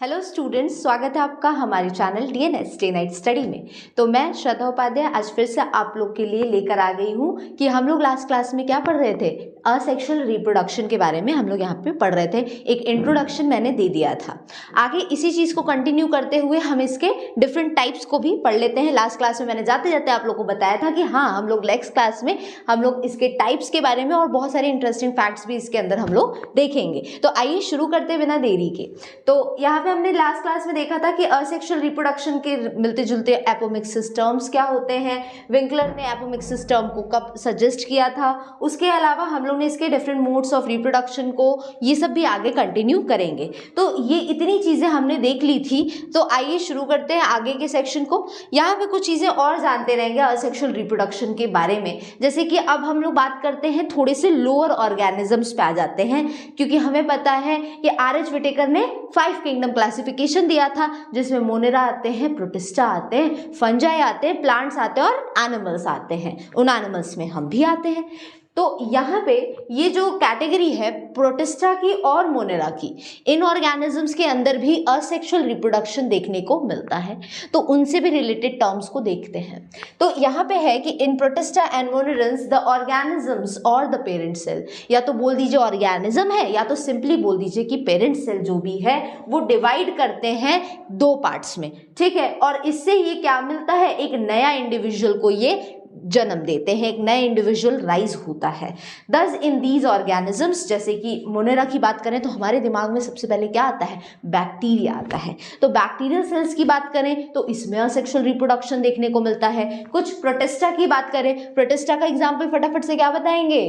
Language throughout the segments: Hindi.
हेलो स्टूडेंट्स, स्वागत है आपका हमारे channel DNS day night study में। तो मैं श्रद्धा उपाध्याय आज फिर से आप लोग के लिए लेकर आ गई हूँ कि हम लोग लास्ट क्लास में क्या पढ़ रहे थे, असेक्सुअल रिप्रोडक्शन के बारे में हम लोग यहाँ पे पढ़ रहे थे। एक इंट्रोडक्शन मैंने दे दिया था। आगे इसी चीज़ को कंटिन्यू करते हुए हम इसके डिफरेंट टाइप्स को भी पढ़ लेते हैं। लास्ट क्लास में मैंने जाते जाते आप लोग को बताया था कि हाँ, हम लोग नेक्स्ट क्लास में हम लोग इसके टाइप्स के बारे में और बहुत सारे इंटरेस्टिंग फैक्ट्स भी इसके अंदर हम लोग देखेंगे। तो आइए शुरू करते बिना देरी के। तो यहाँ पे हमने लास्ट क्लास में देखा था कि असेक्सुअल रिप्रोडक्शन के मिलते जुलते एपोमिक सिस्टम्स क्या होते हैं, विंकलर ने एपोमिक सिस्टम को कब सजेस्ट किया था। उसके अलावा हम लोग ने इसके डिफरेंट मोड्स ऑफ रिप्रोडक्शन को ये सब भी आगे कंटिन्यू करेंगे। तो ये इतनी चीज़ें हमने देख ली थी। तो आइए शुरू करते हैं आगे के सेक्शन को। यहाँ पे कुछ चीज़ें और जानते रहेंगे असेक्सुअल रिप्रोडक्शन के बारे में। जैसे कि अब हम लोग बात करते हैं थोड़े से लोअर ऑर्गेनिजम्स पे आ जाते हैं, क्योंकि हमें पता है कि आर.एच. विटेकर ने 5 किंगडम क्लासिफिकेशन दिया था, जिसमें मोनेरा आते हैं, प्रोटिस्टा आते हैं, फंजाई आते हैं, प्लांट्स आते हैं और एनिमल्स आते हैं। उन एनिमल्स में हम भी आते हैं। तो यहाँ पे ये जो कैटेगरी है प्रोटिस्टा की और मोनेरा की, इन ऑर्गेनिजम्स के अंदर भी असेक्सुअल रिप्रोडक्शन देखने को मिलता है। तो उनसे भी रिलेटेड टर्म्स को देखते हैं। तो यहाँ पे है कि in Protista and monerans the organisms और द पेरेंट सेल, या तो बोल दीजिए ऑर्गेनिज्म है या तो सिंपली बोल दीजिए कि पेरेंट सेल जो भी है वो डिवाइड करते हैं 2 पार्ट्स में, ठीक है। और इससे ये क्या मिलता है, एक नया इंडिविजुअल को ये जन्म देते हैं, एक नया इंडिविजुअल राइज होता है। दस इन दीज ऑर्गेनिजम्स, जैसे कि मोनेरा की बात करें तो हमारे दिमाग में सबसे पहले क्या आता है, बैक्टीरिया आता है। तो बैक्टीरियल सेल्स की बात करें तो इसमें असेक्सुअल रिप्रोडक्शन देखने को मिलता है। कुछ प्रोटिस्टा की बात करें, प्रोटिस्टा का एग्जाम्पल फटाफट से क्या बताएंगे,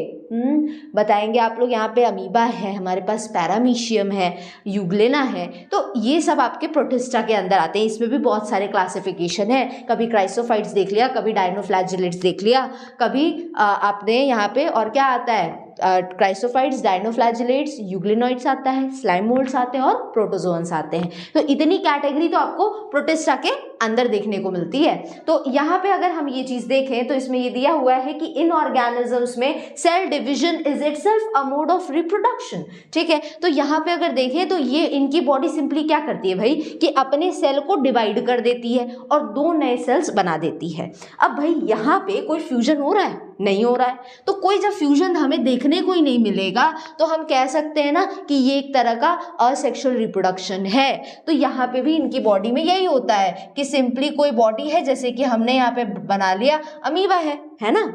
बताएंगे आप लोग। यहाँ पे अमीबा है, हमारे पास पैरामीशियम है, यूग्लेना है। तो ये सब आपके प्रोटिस्टा के अंदर आते हैं। इसमें भी बहुत सारे क्लासिफिकेशन है। कभी क्राइसोफाइट्स देख लिया, कभी डायनोफ्लैजिलेट्स देख लिया, कभी आपने यहाँ पे और क्या आता है, क्राइसोफाइट्स, डायनोफ्लैजिलेट्स, यूग्लिनोइड्स आता है, स्लाइम मोल्ड्स आते हैं और प्रोटोजोअन्स आते हैं। तो इतनी कैटेगरी तो आपको प्रोटिस्टा के अंदर देखने को मिलती है। तो यहाँ पे अगर हम ये चीज देखें तो इसमें ये दिया हुआ है कि इन ऑर्गेनिजम्स में cell division is itself a mode of reproduction, ठीक है। तो यहाँ पे अगर देखें तो ये इनकी बॉडी सिंपली क्या करती है भाई, कि अपने सेल को डिवाइड कर देती है और 2 नए सेल्स बना देती है। अब भाई यहाँ पे कोई फ्यूजन हो रहा है, नहीं हो रहा है। तो कोई जब फ्यूजन हमें देखने को ही नहीं मिलेगा तो हम कह सकते हैं ना कि ये एक तरह का असेक्सुअल रिप्रोडक्शन है। तो यहाँ पे भी इनकी बॉडी में यही होता है कि सिंपली कोई बॉडी है, जैसे कि हमने यहाँ पे बना लिया अमीबा है ना।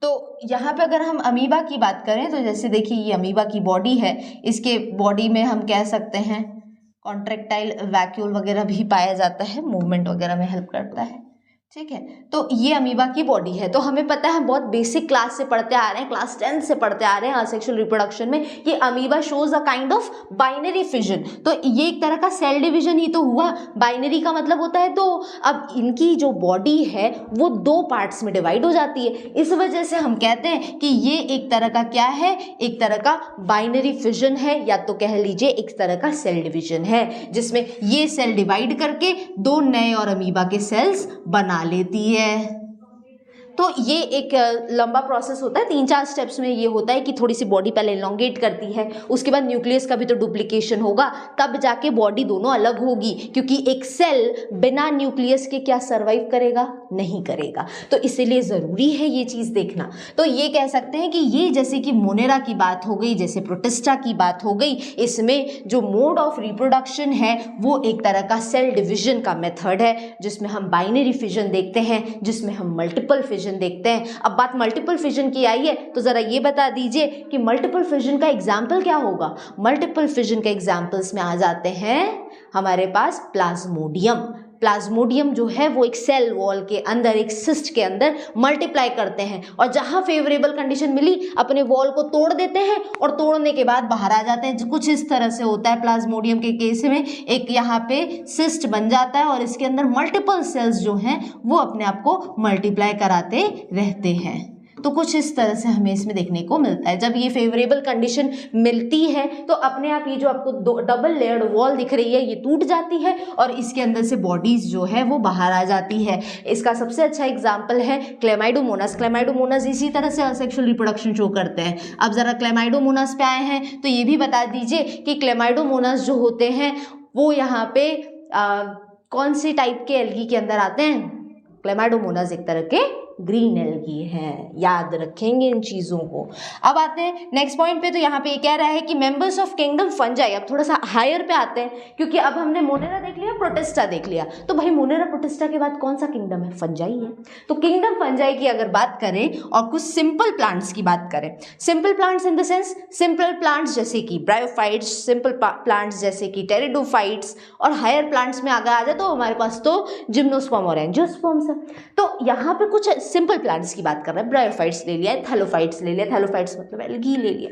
तो यहाँ पे अगर हम अमीबा की बात करें तो जैसे देखिए ये अमीबा की बॉडी है, इसके बॉडी में हम कह सकते हैं कॉन्ट्रेक्टाइल वैक्यूल वगैरह भी पाया जाता है, मूवमेंट वगैरह में हेल्प करता है, ठीक है। तो ये अमीबा की बॉडी है। तो हमें पता है, बहुत बेसिक क्लास से पढ़ते आ रहे हैं, क्लास 10 से पढ़ते आ रहे हैं असेक्सुअल रिप्रोडक्शन में, कि amoeba shows a kind of binary fission. तो ये एक तरह का सेल डिवीजन ही तो हुआ। बाइनरी का मतलब होता है 2। अब इनकी जो बॉडी है वो 2 पार्ट्स में डिवाइड हो जाती है। इस वजह से हम कहते हैं कि ये एक तरह का क्या है, एक तरह का बाइनरी फिजन है, या तो कह लीजिए एक तरह का सेल डिवीजन है, जिसमें ये सेल डिवाइड करके 2 नए और अमीबा के सेल्स बना लेती है। तो ये एक लंबा प्रोसेस होता है, 3-4 स्टेप्स में ये होता है कि थोड़ी सी बॉडी पहले इलोंगेट करती है, उसके बाद न्यूक्लियस का भी तो डुप्लीकेशन होगा, तब जाके बॉडी दोनों अलग होगी। क्योंकि एक सेल बिना न्यूक्लियस के क्या सर्वाइव करेगा, नहीं करेगा। तो इसीलिए ज़रूरी है ये चीज़ देखना। तो ये कह सकते हैं कि ये जैसे कि मोनेरा की बात हो गई, जैसे प्रोटिस्टा की बात हो गई, इसमें जो मोड ऑफ रिप्रोडक्शन है वो एक तरह का सेल डिविजन का मेथड है, जिसमें हम बाइनरी फिजन देखते हैं, जिसमें हम मल्टीपल फिजन देखते हैं। अब बात मल्टीपल फिजन की आई है तो जरा ये बता दीजिए कि मल्टीपल फिजन का एग्जाम्पल क्या होगा। मल्टीपल फिजन के एग्जाम्पल्स में आ जाते हैं हमारे पास प्लाज्मोडियम। प्लाज्मोडियम जो है वो एक सेल वॉल के अंदर, एक सिस्ट के अंदर मल्टीप्लाई करते हैं, और जहां फेवरेबल कंडीशन मिली अपने वॉल को तोड़ देते हैं और तोड़ने के बाद बाहर आ जाते हैं। कुछ इस तरह से होता है प्लाज्मोडियम के केस में। एक यहाँ पे सिस्ट बन जाता है और इसके अंदर मल्टीपल सेल्स जो हैं वो अपने आप को मल्टीप्लाई कराते रहते हैं। तो कुछ इस तरह से हमें इसमें देखने को मिलता है। जब ये फेवरेबल कंडीशन मिलती है तो अपने आप ये जो आपको डबल लेयर्ड वॉल दिख रही है ये टूट जाती है और इसके अंदर से बॉडीज जो है वो बाहर आ जाती है। इसका सबसे अच्छा एग्जाम्पल है क्लेमाइडोमोनास। क्लेमाइडोमोनास इसी तरह से असेक्सुअल रिप्रोडक्शन शो करते हैं। अब जरा क्लेमाइडोमोनास पे आए हैं तो ये भी बता दीजिए कि क्लेमाइडोमोनास जो होते हैं वो यहाँ पे कौन सी टाइप के एल्गी के अंदर आते हैं। क्लेमाइडोमोनास एक तरह के ग्रीन एल्गी हैं, याद रखेंगे इन चीज़ों को। अब आते हैं नेक्स्ट पॉइंट पे। तो यहाँ पे ये कह रहा है कि मेंबर्स ऑफ किंगडम फंजाई। अब थोड़ा सा हायर पे आते हैं क्योंकि अब हमने मोनेरा देख लिया, प्रोटिस्टा देख लिया, तो भाई मोनेरा प्रोटिस्टा के बाद कौन सा किंगडम है? फंजाई है। तो किंगडम फंजाई की अगर बात करें और कुछ सिंपल प्लांट्स की बात करें, simple plants in the sense simple plants जैसे कि ब्रायोफाइट्स, सिंपल प्लांट्स जैसे कि टेरिडोफाइट्स, और हायर प्लांट्स में अगर आ जाए तो हमारे पास तो जिम्नोस्पर्म और एंजियोस्पर्म्स है। तो यहाँ पे कुछ सिंपल प्लांट्स की बात कर रहे हैं। ब्रायोफाइट्स ले लिया, थैलोफाइट्स ले लिया, थैलोफाइट्स मतलब एल्गी ले लिया।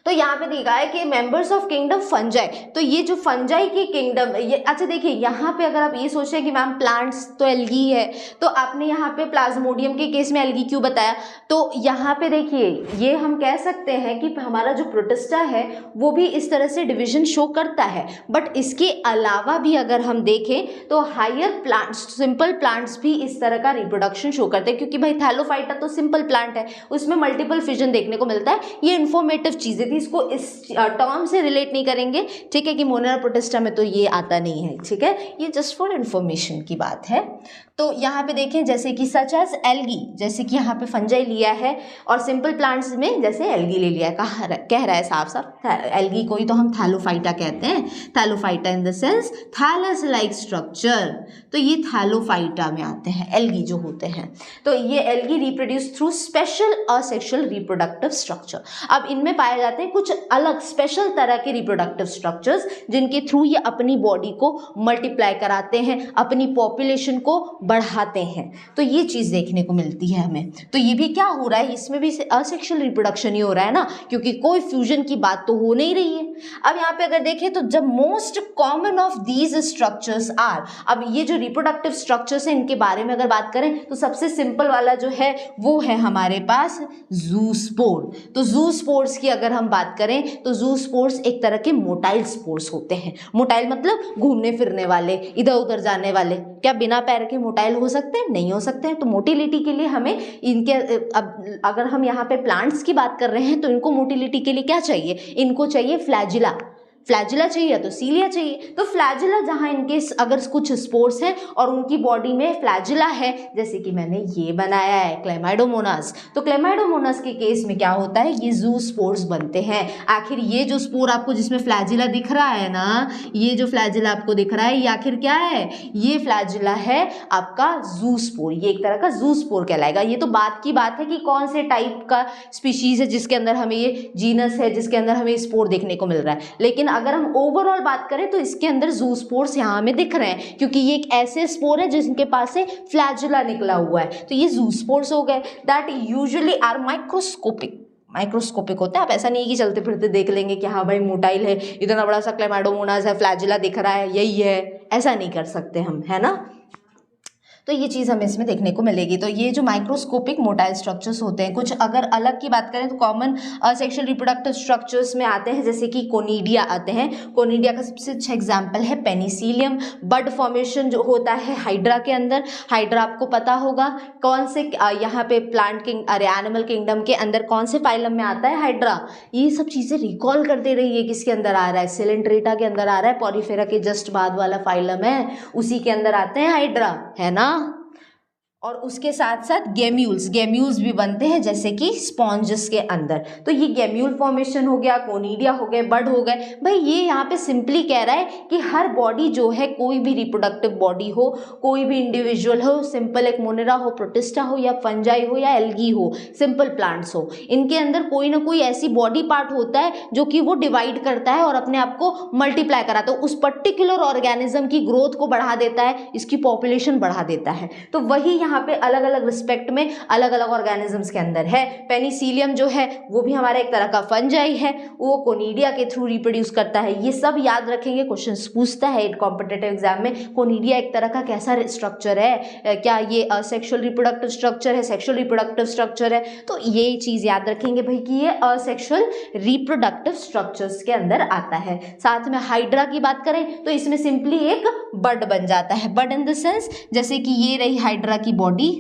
तो यहाँ पे देखा है कि मेंबर्स ऑफ किंगडम फंजाई, तो ये जो फंजाई की किंगडम ये, अच्छा देखिए यहाँ पे अगर आप ये सोच रहे हैं कि मैम प्लांट्स तो एल्गी है, तो आपने यहाँ पे प्लाज्मोडियम के केस में एल्गी क्यों बताया? तो यहाँ पे देखिए ये हम कह सकते हैं कि हमारा जो प्रोटिस्टा है वो भी इस तरह से डिविजन शो करता है, बट इसके अलावा भी अगर हम देखें तो हायर प्लांट्स, सिंपल प्लांट्स भी इस तरह का रिप्रोडक्शन शो करते हैं, क्योंकि भाई थैलोफाइटा तो सिंपल प्लांट है, उसमें मल्टीपल फिजन देखने को मिलता है। ये इन्फॉर्मेटिव चीज़ें थी, इसको इस टर्म से रिलेट नहीं करेंगे, ठीक है, कि मोनेरा प्रोटिस्टा में तो ये आता नहीं है, ठीक है, ये जस्ट फॉर इन्फॉर्मेशन की बात है। तो यहाँ पे देखें जैसे कि सच एज एल्गी, जैसे कि यहाँ पे फंजाई लिया है और सिंपल प्लांट्स में जैसे एल्गी ले लिया है, कह रहा है साफ साफ एल्गी को ही तो हम थैलोफाइटा कहते हैं। Thallophyta in the sense thallus like structure, तो ये थैलोफाइटा में आते हैं एल्गी जो होते हैं। तो ये algae reproduce through special asexual reproductive structure. अब इनमें पाए जाते हैं कुछ अलग स्पेशल तरह के रिप्रोडक्टिव स्ट्रक्चर्स जिनके थ्रू ये अपनी बॉडी को मल्टीप्लाई कराते हैं, अपनी पॉपुलेशन को बढ़ाते हैं। तो ये चीज़ देखने को मिलती है हमें। तो ये भी क्या हो रहा है, इसमें भी असेक्सुअल रिप्रोडक्शन ही हो रहा है ना, क्योंकि कोई फ्यूजन की बात तो हो नहीं रही है। अब यहाँ पे अगर देखें तो जब most common of these structures are, अब ये जो रिप्रोडक्टिव स्ट्रक्चर्स हैं इनके बारे में अगर बात करें तो सबसे सिंपल वाला जो है वो है हमारे पास ज़ूस्पोर। तो ज़ूस्पोर्स की अगर हम बात करें तो ज़ूस्पोर्स एक तरह के मोटाइल स्पोर्स होते हैं। मोटाइल मतलब घूमने फिरने वाले, इधर उधर जाने वाले। क्या बिना पैर के मोटाइल हो सकते हैं? नहीं हो सकते हैं। तो मोटिलिटी के लिए हमें इनके, अब अगर हम यहाँ पे प्लांट्स की बात कर रहे हैं तो इनको मोटिलिटी के लिए क्या चाहिए? इनको चाहिए फ्लैजिला। फ्लैजिला चाहिए तो सीलिया चाहिए। तो फ्लैजिला जहाँ इनके अगर कुछ स्पोर्स हैं और उनकी बॉडी में फ्लैजिला है, जैसे कि मैंने ये बनाया है क्लेमाइडोमोनास, तो क्लेमाइडोमोनास के केस में क्या होता है, ये जू स्पोर्स बनते हैं। आखिर ये जो स्पोर आपको जिसमें फ्लैजिला दिख रहा है ना, ये जो फ्लैजिला आपको दिख रहा है ये आखिर क्या है? ये फ्लैजिला है आपका जू स्पोर। ये एक तरह का जू स्पोर कहलाएगा। ये तो बात की बात है कि कौन से टाइप का स्पीशीज है जिसके अंदर हमें ये जीनस है जिसके अंदर हमें स्पोर देखने को मिल रहा है। लेकिन अगर हम ओवरऑल बात करें तो इसके अंदर जू स्पोर्स यहाँ हमें दिख रहे हैं, क्योंकि ये एक ऐसे स्पोर है जिनके पास से फ्लैजिला निकला हुआ है। तो ये जू स्पोर्स हो गए, दैट यूजुअली आर माइक्रोस्कोपिक होता है। आप ऐसा नहीं कि चलते फिरते देख लेंगे कि हाँ भाई मोटाइल है, इतना बड़ा सा क्लेमाइडोमोनास है, फ्लैजिला दिख रहा है, यही है, ऐसा नहीं कर सकते हम, है ना। तो ये चीज़ हमें इसमें देखने को मिलेगी। तो ये जो माइक्रोस्कोपिक मोटाइल स्ट्रक्चर्स होते हैं, कुछ अगर अलग की बात करें तो कॉमन सेक्सुअल रिप्रोडक्टिव स्ट्रक्चर्स में आते हैं, जैसे कि कोनिडिया आते हैं। कोनिडिया का सबसे अच्छा एग्जाम्पल है पेनिसिलियम। बड फॉर्मेशन जो होता है हाइड्रा के अंदर। हाइड्रा आपको पता होगा कौन से यहाँ पे एनिमल किंगडम के अंदर कौन से फाइलम में आता है हाइड्रा। ये सब चीज़ें रिकॉल करते रहिए, किसके अंदर आ रहा है? सिलेंट्रेटा के अंदर आ रहा है, पॉरीफेरा के जस्ट बाद वाला फाइलम है, उसी के अंदर आते हैं हाइड्रा, है ना। और उसके साथ साथ गेम्यूल्स भी बनते हैं, जैसे कि स्पॉन्जेस के अंदर। तो ये गेम्यूल फॉर्मेशन हो गया, कोनिडिया हो गए, बड हो गए। भाई ये यहाँ पे सिंपली कह रहा है कि हर बॉडी जो है, कोई भी रिप्रोडक्टिव बॉडी हो, कोई भी इंडिविजुअल हो, सिंपल एक मोनेरा हो, प्रोटिस्टा हो, या फंजाई हो, या एल्गी हो, सिंपल प्लांट्स हो, इनके अंदर कोई ना कोई ऐसी बॉडी पार्ट होता है जो कि वो डिवाइड करता है और अपने आप को मल्टीप्लाई कराता है, उस पर्टिकुलर ऑर्गेनिज्म की ग्रोथ को बढ़ा देता है, इसकी पॉपुलेशन बढ़ा देता है। तो वही यहाँ पे अलग अलग रिस्पेक्ट में अलग अलग ऑर्गेनिजम्स के अंदर है। पेनिसिलियम जो है वो भी हमारा एक तरह का फंजाई है, वो कोनिडिया के थ्रू रिप्रोड्यूस करता है। ये सब याद रखेंगे, क्वेश्चन पूछता है कॉम्पिटिटिव एग्जाम में। कोनिडिया एक तरह का कैसा स्ट्रक्चर है, क्या ये असेक्सुअल रिप्रोडक्टिव स्ट्रक्चर है, सेक्सुअल रिप्रोडक्टिव स्ट्रक्चर है, तो ये चीज याद रखेंगे भाई कि ये असेक्सुअल रिप्रोडक्टिव स्ट्रक्चर्स के अंदर आता है। साथ में हाइड्रा की बात करें तो इसमें सिंपली एक बड बन जाता है। बड इन द सेंस जैसे कि ये रही हाइड्रा की बॉडी,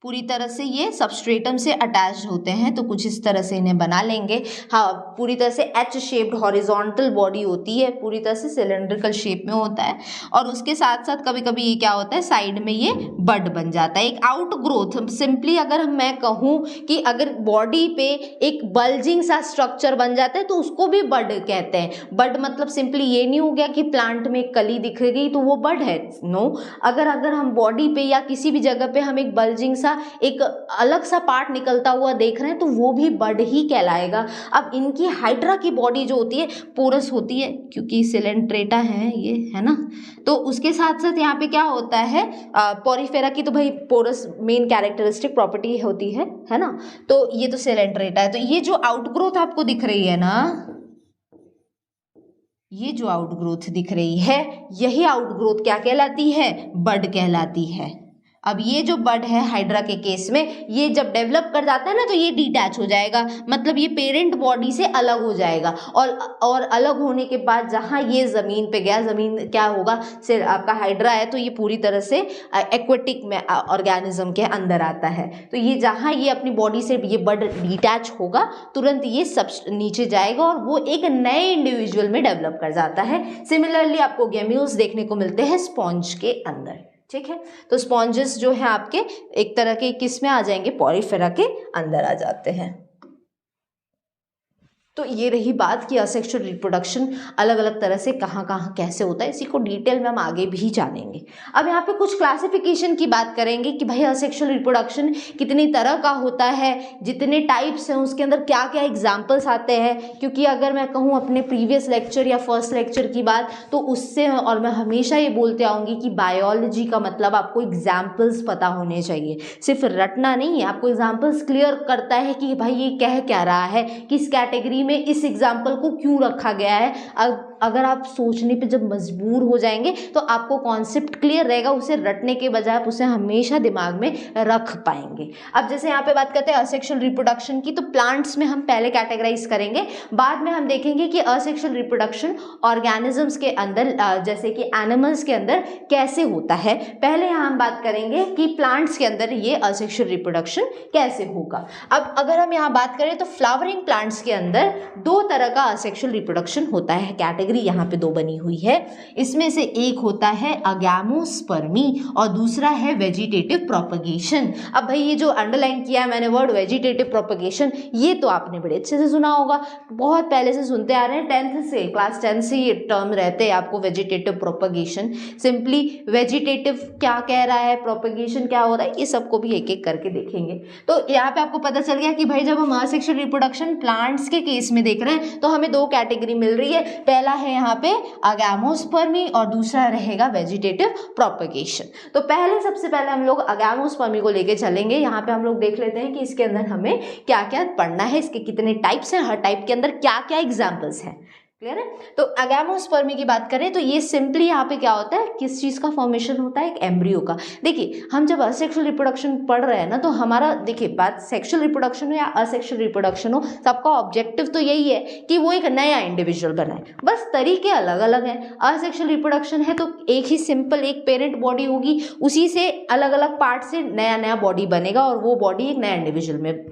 पूरी तरह से ये सबस्ट्रेटम से अटैच्ड होते हैं, तो कुछ इस तरह से इन्हें बना लेंगे। हाँ, पूरी तरह से एच शेप्ड हॉरिजॉन्टल बॉडी होती है, पूरी तरह से सिलेंड्रिकल शेप में होता है, और उसके साथ साथ कभी कभी ये क्या होता है साइड में ये बड बन जाता है, एक आउट ग्रोथ। सिंपली अगर मैं कहूँ कि अगर बॉडी पे एक बल्जिंग सा स्ट्रक्चर बन जाता है तो उसको भी बड कहते हैं। बड मतलब सिंपली ये नहीं हो गया कि प्लांट में एक कली दिख गई तो वो बड है, नो। अगर हम बॉडी पे या किसी भी जगह पे हम एक बल्जिंग सा एक अलग सा पार्ट निकलता हुआ देख रहे हैं तो वो भी बड ही कहलाएगा। अब इनकी हाइड्रा की बॉडी जो होती है पोरस होती है, क्योंकि सिलेंट्रेटा है ये, है ना। तो उसके साथ साथ यहाँ पे क्या होता है, पॉरीफेरा की तो भाई पोरस मेन कैरेक्टरिस्टिक प्रॉपर्टी होती है ना। तो ये तो सिलेंट्रेटा है। तो ये जो आउटग्रोथ आपको दिख रही है ना, ये जो आउटग्रोथ दिख रही है, यही आउटग्रोथ क्या कहलाती है, बड कहलाती है। अब ये जो बड है हाइड्रा के केस में, ये जब डेवलप कर जाता है ना तो ये डिटैच हो जाएगा, मतलब ये पेरेंट बॉडी से अलग हो जाएगा, और अलग होने के बाद जहाँ ये ज़मीन पे गया, ज़मीन क्या होगा, सिर्फ आपका हाइड्रा है तो ये पूरी तरह से एक्वेटिक में ऑर्गेनिज्म के अंदर आता है। तो ये जहाँ ये अपनी बॉडी से ये बड डिटैच होगा तुरंत ये सब नीचे जाएगा और वो एक नए इंडिविजुअल में डेवलप कर जाता है। सिमिलरली आपको गेम्यूल्स देखने को मिलते हैं स्पॉन्ज के अंदर, ठीक है। तो स्पॉन्जेस जो है आपके एक तरह के किस में आ जाएंगे, पॉरीफेरा के अंदर आ जाते हैं। तो ये रही बात कि असेक्सुअल रिप्रोडक्शन अलग अलग तरह से कहाँ कहाँ कैसे होता है, इसी को डिटेल में हम आगे भी जानेंगे। अब यहाँ पे कुछ क्लासिफिकेशन की बात करेंगे कि भाई असेक्सुअल रिप्रोडक्शन कितनी तरह का होता है, जितने टाइप्स हैं उसके अंदर क्या क्या एग्जाम्पल्स आते हैं। क्योंकि अगर मैं कहूँ अपने प्रीवियस लेक्चर या फर्स्ट लेक्चर की बात तो उससे, और मैं हमेशा ये बोलते आऊँगी कि बायोलॉजी का मतलब आपको एग्जाम्पल्स पता होने चाहिए, सिर्फ रटना नहीं है। आपको एग्जाम्पल्स क्लियर करता है कि भाई ये कह क्या रहा है, किस कैटेगरी में इस एग्जाम्पल को क्यों रखा गया है। अगर आप सोचने पे जब मजबूर हो जाएंगे तो आपको कॉन्सेप्ट क्लियर रहेगा, उसे रटने के बजाय आप उसे हमेशा दिमाग में रख पाएंगे। अब जैसे यहाँ पे बात करते हैं असेक्सुअल रिप्रोडक्शन की, तो प्लांट्स में हम पहले कैटेगराइज करेंगे, बाद में हम देखेंगे कि असेक्सुअल रिप्रोडक्शन ऑर्गेनिजम्स के अंदर जैसे कि एनिमल्स के अंदर कैसे होता है। पहले यहाँ हम बात करेंगे कि प्लांट्स के अंदर ये असेक्सुअल रिप्रोडक्शन कैसे होगा। अब अगर हम यहाँ बात करें तो फ्लावरिंग प्लांट्स के अंदर दो तरह का असेक्सुअल रिप्रोडक्शन होता है, कैटेगरी यहाँ पे दो बनी हुई है। इसमें से एक होता है अगैमोस्पर्मी और दूसरा है वेजिटेटिव प्रोपगेशन। अब भाई ये जो अंडरलाइन किया है मैंने वर्ड वेजिटेटिव प्रोपगेशन, ये तो आपने बड़े अच्छे से सुना होगा, बहुत पहले से सुनते आ रहे हैं, 10th से, क्लास 10 से ये टर्म रहते हैं आपको, वेजिटेटिव प्रोपगेशन। सिंपली वेजिटेटिव क्या कह रहा है, प्रोपगेशन क्या हो रहा है, ये सबको भी एक एक करके देखेंगे। तो यहाँ पे आपको पता चल गया कि भाई जब हम असेक्सुअल रिप्रोडक्शन प्लांट्स के केस में देख रहे हैं तो हमें दो कैटेगरी मिल रही है, पहला है यहाँ पे अगैमोस्पर्मी और दूसरा रहेगा वेजिटेटिव प्रोपगेशन। तो सबसे पहले हम लोग अगैमोस्पर्मी को लेके चलेंगे। यहाँ पे हम लोग देख लेते हैं कि इसके अंदर हमें क्या क्या पढ़ना है, इसके कितने टाइप्स हैं, हर टाइप के अंदर क्या क्या एग्जाम्पल्स हैं, क्लियर है। तो अगैमोस्पर्मी की बात करें तो ये सिंपली यहाँ पे क्या होता है, किस चीज़ का फॉर्मेशन होता है, एक एम्ब्रियो का। देखिए हम जब असेक्सुअल रिप्रोडक्शन पढ़ रहे हैं ना तो हमारा, देखिए बात सेक्सुअल रिप्रोडक्शन हो या असेक्सुअल रिप्रोडक्शन हो, सबका ऑब्जेक्टिव तो यही है कि वो एक नया इंडिविजुअल बनाए, बस तरीके अलग अलग हैं। असेक्सुअल रिप्रोडक्शन है तो एक ही सिंपल एक पेरेंट बॉडी होगी, उसी से अलग अलग पार्ट से नया नया बॉडी बनेगा और वो बॉडी एक नया इंडिविजुअल में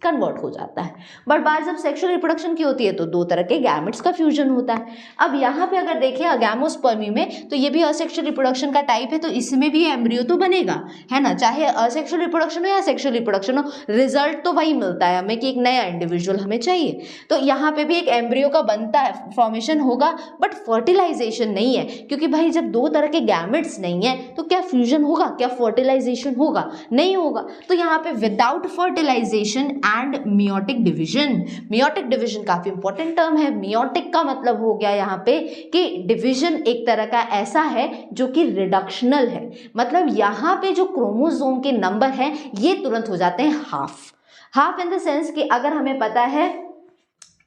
कन्वर्ट हो जाता है। बट बात जब सेक्सुअल रिप्रोडक्शन की होती है तो दो तरह के गैमेट्स का फ्यूजन होता है। अब यहाँ पे अगर देखें अगैमोस्पर्मी में तो ये भी असेक्सुअल रिप्रोडक्शन का टाइप है, तो इसमें भी एम्ब्रियो तो बनेगा, है ना, चाहे असेक्सुअल रिप्रोडक्शन हो या सेक्सुअल रिप्रोडक्शन हो, रिजल्ट तो वही मिलता है हमें कि एक नया इंडिविजुअल हमें चाहिए। तो यहाँ पे भी एक एम्ब्रियो का बनता है, फॉर्मेशन होगा, बट फर्टिलाइजेशन नहीं है, क्योंकि भाई जब दो तरह के गैमेट्स नहीं है तो क्या फ्यूजन होगा, क्या फर्टिलाइजेशन होगा, नहीं होगा। तो यहाँ पे without fertilisation and meiotic division. Meiotic division काफी इंपॉर्टेंट टर्म है। मियोटिक का मतलब हो गया यहाँ पे कि डिवीजन एक तरह का ऐसा है जो कि रिडक्शनल है, मतलब यहाँ पे जो क्रोमोसोम के नंबर हैं ये तुरंत हो जाते हैं हाफ इन द सेंस कि अगर हमें पता है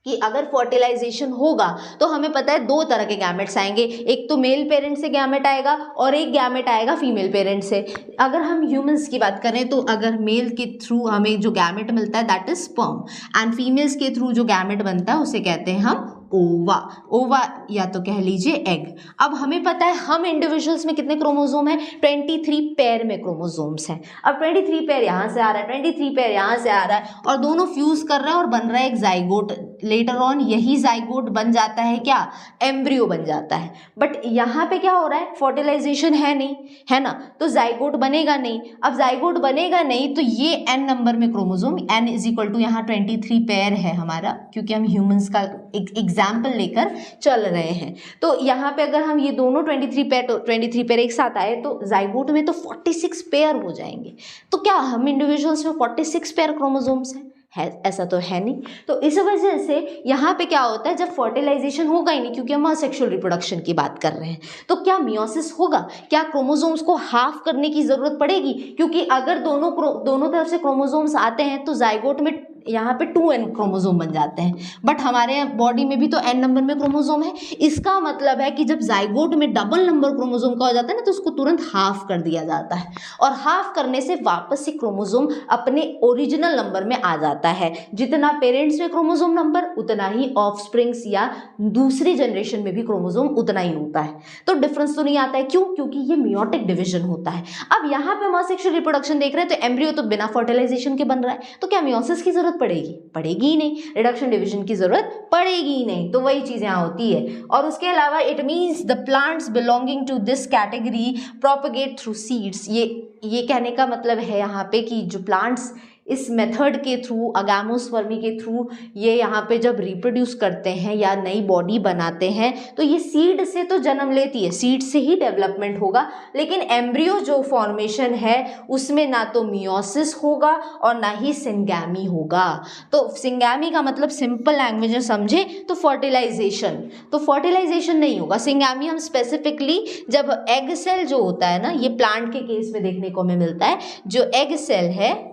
कि अगर फर्टिलाइजेशन होगा तो हमें पता है दो तरह के गैमेट्स आएंगे, एक तो मेल पेरेंट से गैमेट आएगा और एक गैमेट आएगा फीमेल पेरेंट से। अगर हम ह्यूमंस की बात करें तो अगर मेल के थ्रू हमें जो गैमेट मिलता है that is sperm, and females के थ्रू जो गैमेट बनता है उसे कहते हैं हम ओवा या तो कह लीजिए एग। अब हमें पता है हम इंडिविजुअल्स में कितने क्रोमोसोम हैं, 23 पेयर में क्रोमोसोम्स हैं। अब 23 पेयर यहाँ से आ रहा है, 23 पेयर यहाँ से आ रहा है और दोनों फ्यूज कर रहा है और बन रहा है एक जाइगोट। लेटर ऑन यही जाइगोट बन जाता है क्या, एम्ब्रियो बन जाता है। बट यहाँ पे क्या हो रहा है, फर्टिलाइजेशन है नहीं, है ना, तो जाइगोट बनेगा नहीं। अब जाइगोट बनेगा नहीं तो ये n नंबर में chromosome, n is equal to यहाँ 23 पेयर है हमारा, क्योंकि हम ह्यूमंस का एग्जाम्पल लेकर चल रहे हैं। तो यहाँ पे अगर हम ये दोनों 23 पेयर एक साथ आए तो जाइगोट में तो 46 पेयर हो जाएंगे। तो क्या हम इंडिविजुअल्स में 46 पेयर क्रोमोसोम्स हैं? है, ऐसा तो है नहीं। तो इस वजह से यहाँ पे क्या होता है, जब फर्टिलाइजेशन होगा ही नहीं, क्योंकि हम असेक्सुअल रिप्रोडक्शन की बात कर रहे हैं, तो क्या मियोसिस होगा, क्या क्रोमोसोम्स को हाफ करने की जरूरत पड़ेगी? क्योंकि अगर दोनों तरफ से क्रोमोसोम्स आते हैं तो जाइगोट में यहाँ पे 2n क्रोमोसोम बन जाते हैं, बट हमारे बॉडी में भी तो n नंबर में क्रोमोसोम है। इसका मतलब है कि जब जाइगोट में डबल नंबर क्रोमोसोम का हो जाता है ना तो उसको तुरंत हाफ कर दिया जाता है, और हाफ करने से वापस से क्रोमोसोम अपने ओरिजिनल नंबर में आ जाता है। जितना पेरेंट्स में क्रोमोसोम नंबर उतना ही ऑफस्प्रिंग्स या दूसरी जनरेशन में भी क्रोमोसोम उतना ही होता है। तो डिफरेंस तो नहीं आता है, क्यों? क्योंकि ये मियोटिक डिवीजन होता है। अब यहाँ पे हम असेक्सुअल रिप्रोडक्शन देख रहे हैं तो एम्ब्रियो तो बिना फर्टिलाइजेशन के बन रहा है, तो क्या मियोसिस की जरूरत पड़ेगी ही नहीं, रिडक्शन डिवीजन की जरूरत पड़ेगी ही नहीं। तो वही चीज यहाँ होती है। और उसके अलावा it means the plants belonging to this category propagate through seeds. ये कहने का मतलब है यहाँ पे कि जो प्लांट्स इस मेथड के थ्रू, अगैमोस्पर्मी के थ्रू ये यहाँ पे जब रिप्रोड्यूस करते हैं या नई बॉडी बनाते हैं तो ये सीड से तो जन्म लेती है, सीड से ही डेवलपमेंट होगा, लेकिन एम्ब्रियो जो फॉर्मेशन है उसमें ना तो मियोसिस होगा और ना ही सिंगैमी होगा। तो सिंगैमी का मतलब सिंपल लैंग्वेज में समझे तो फर्टिलाइजेशन, तो फर्टिलाइजेशन नहीं होगा। सिंगैमी हम स्पेसिफिकली जब एग सेल जो होता है ना, ये प्लांट के केस में देखने को हमें मिलता है, जो एग सेल है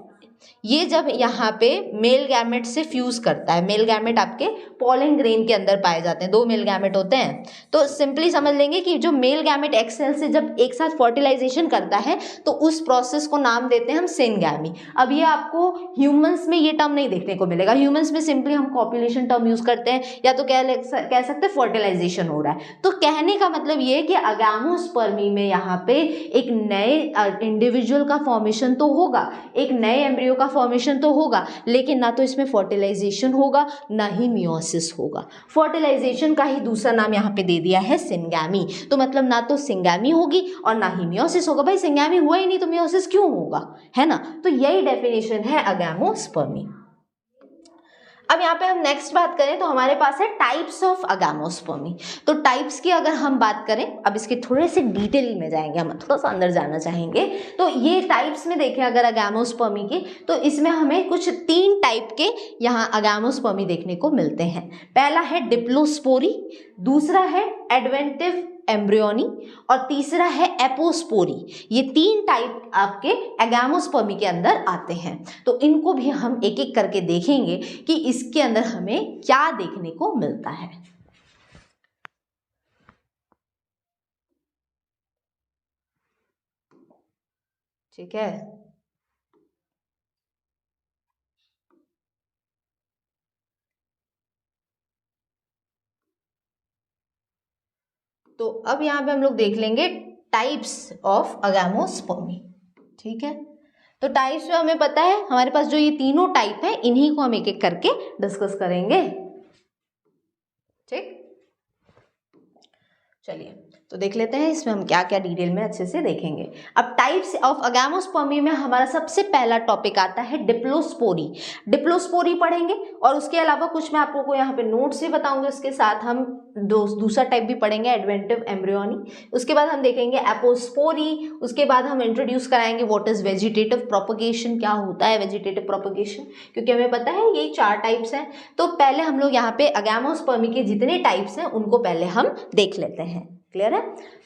ये जब यहाँ पे मेल गैमेट से फ्यूज करता है, मेल गैमेट आपके पॉलन ग्रेन के अंदर पाए जाते हैं, 2 मेल गैमेट होते हैं, तो सिंपली समझ लेंगे कि जो मेल गैमेट एक्स सेल से जब एक साथ फर्टिलाइजेशन करता है तो उस प्रोसेस को नाम देते हैं हम सिनगैमी। अब ये आपको ह्यूमंस में ये टर्म नहीं देखने को मिलेगा, ह्यूमंस में सिंपली हम कॉपुलेशन टर्म यूज करते हैं या तो कह सकते हैं फर्टिलाइजेशन हो रहा है। तो कहने का मतलब ये है कि अगैमोस्पर्मी में यहाँ पे एक नए इंडिविजुअल का फॉर्मेशन तो होगा, एक नए एम्ब्रियो का फॉर्मेशन तो होगा, लेकिन ना तो इसमें फर्टिलाइजेशन होगा ना ही मियोसिस होगा। फर्टिलाइजेशन का ही दूसरा नाम यहाँ पे दे दिया है सिंगैमी। तो मतलब ना तो सिंगैमी होगी और ना ही मियोसिस होगा। भाई सिंगैमी हुआ ही नहीं तो मियोसिस क्यों होगा, है ना। तो यही डेफिनेशन है अगैमोस्पर्मी। अब यहाँ पे हम नेक्स्ट बात करें तो हमारे पास है टाइप्स ऑफ अगैमोस्पर्मी। तो टाइप्स की अगर हम बात करें, अब इसके थोड़े से डिटेल में जाएंगे, हम थोड़ा सा अंदर जाना चाहेंगे। तो ये टाइप्स में देखें अगर अगैमोस्पर्मी के, तो इसमें हमें कुछ 3 टाइप के यहाँ अगैमोस्पर्मी देखने को मिलते हैं। पहला है डिप्लोस्पोरी, दूसरा है एडवेंटिव एम्ब्रियोनी और तीसरा है एपोस्पोरी। ये 3 टाइप आपके अगैमोस्पर्मी के अंदर आते हैं। तो इनको भी हम एक एक करके देखेंगे कि इसके अंदर हमें क्या देखने को मिलता है। ठीक है, तो अब यहाँ पे हम लोग देख लेंगे टाइप्स ऑफ अगैमोस्पर्मी। ठीक है, तो टाइप्स में हमें पता है हमारे पास जो ये तीनों टाइप है इन्हीं को हम एक एक करके डिस्कस करेंगे। ठीक, चलिए तो देख लेते हैं इसमें हम क्या क्या डिटेल में अच्छे से देखेंगे। अब टाइप्स ऑफ अगैमोस्पर्मी में हमारा सबसे पहला टॉपिक आता है डिप्लोस्पोरी। डिप्लोस्पोरी पढ़ेंगे और उसके अलावा कुछ मैं आपको यहाँ पे नोट से बताऊंगी, उसके साथ हम दूसरा टाइप भी पढ़ेंगे एडवेंटिव एम्ब्रियोनी। उसके बाद हम देखेंगे एपोस्पोरी। उसके बाद हम इंट्रोड्यूस कराएंगे व्हाट इज वेजिटेटिव प्रोपगेशन, क्या होता है वेजिटेटिव प्रोपगेशन, क्योंकि हमें पता है ये 4 टाइप्स हैं। तो पहले हम लोग यहाँ पे अगैमोस्पर्मी के जितने टाइप्स हैं उनको पहले हम देख लेते हैं। क्लियर है?